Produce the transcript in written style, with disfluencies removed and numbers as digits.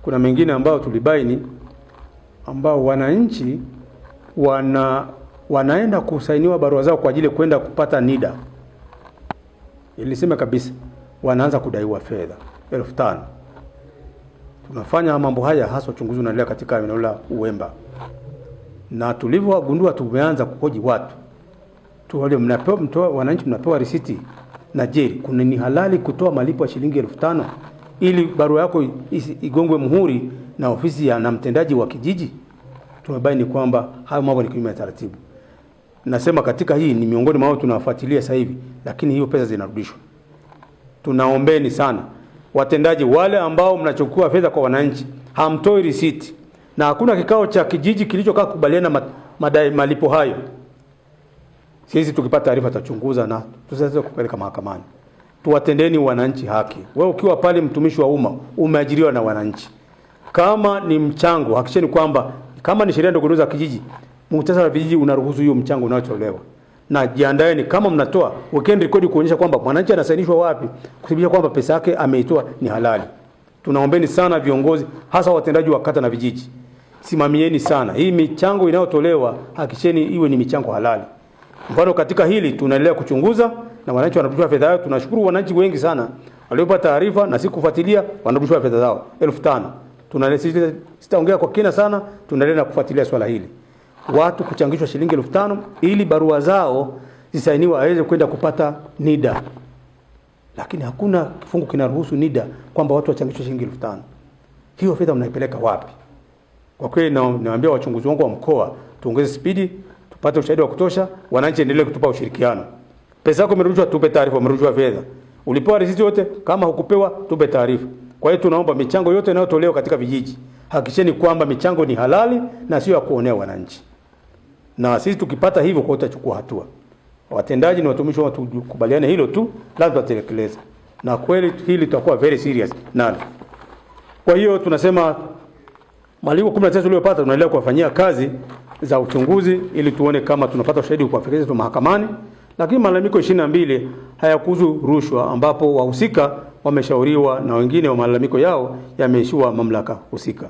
kuna mengine ambao tulibaini ambao wananchi wanaenda kusainiwa barua zao kwa ajili kwenda kupata NIDA. Ilisema kabisa wanaanza kudaiwa fedha 5,000. Tunafanya mambo haya hasa uchunguzi unaendelea katika eneo la Uwemba. Na tulivyogundua tumeanza kuhoji watu. Wale wananchi mnapewa risiti na je, kuna ni halali kutoa malipo ya shilingi 5,000 ili barua yako igongwe muhuri na ofisi na mtendaji wa kijiji? Tumebaini kwamba hayo mambo ni kinyume cha taratibu. Nasema katika hii ni miongoni mwa tunawafuatilia sasa hivi, lakini hiyo pesa zinarudishwa. Tunaombeni sana watendaji wale ambao mnachukua fedha kwa wananchi, hamtoi risiti na hakuna kikao cha kijiji kilichokaa kubaliana malipo hayo. Sisi tukipata taarifa tutachunguza na tutaweza kupeleka mahakamani. Tuwatendeni wananchi haki. Wewe ukiwa pale mtumishi wa umma, umeajiriwa na wananchi. Kama ni mchango, hakikisheni kwamba kama ni sheria ndogo za kijiji, muhtasari wa vijiji unaruhusu hiyo mchango unaotolewa. Na jiandaeni kama mnatoa, wekeni rekodi kuonyesha kwamba mwananchi anasainishwa wapi, kuthibitisha kwamba pesa yake ameitoa ni halali. Tunaombeni sana viongozi, hasa watendaji wa kata na vijiji. Simamieni sana. Hii michango inayotolewa, hakikisheni iwe ni michango halali. Mfano katika hili tunaendelea kuchunguza na wananchi wanarudishwa fedha yao. Tunashukuru wananchi wengi sana waliopata taarifa na kufuatilia wanarudishwa fedha zao 5,000. Sitaongea kwa kina sana, tunaendelea kufuatilia swala hili. Watu kuchangishwa shilingi 5,000 ili barua zao zisainiwe aweze kwenda kupata NIDA. Lakini hakuna kifungu kinaruhusu NIDA kwamba watu wachangishwe shilingi 5,000. Hiyo fedha mnaipeleka wapi? Kwa kweli naambia wachunguzi wangu wa mkoa tuongeze spidi, tupate ushahidi wa kutosha, wananchi endelee kutupa ushirikiano. Pesa yako imerudishwa, tupe taarifa umerudishwa fedha. Ulipewa risiti yote, kama hukupewa tupe taarifa. Kwa hiyo tunaomba michango yote inayotolewa katika vijiji, hakikisheni kwamba michango ni halali na sio ya kuonea wananchi. Na sisi tukipata hivyo kwa tutachukua hatua. Watendaji na watumishi wa tukubaliane hilo tu, lazima tutekeleze. Na kweli hili tutakuwa very serious nalo. Kwa hiyo tunasema malipo 19 tuliyopata tunaendelea kuwafanyia kazi za uchunguzi ili tuone kama tunapata ushahidi kuwafikisha tu mahakamani. Lakini malalamiko 22 hayakuhusu rushwa ambapo wahusika wameshauriwa na wengine wa malalamiko yao yameishiwa mamlaka husika.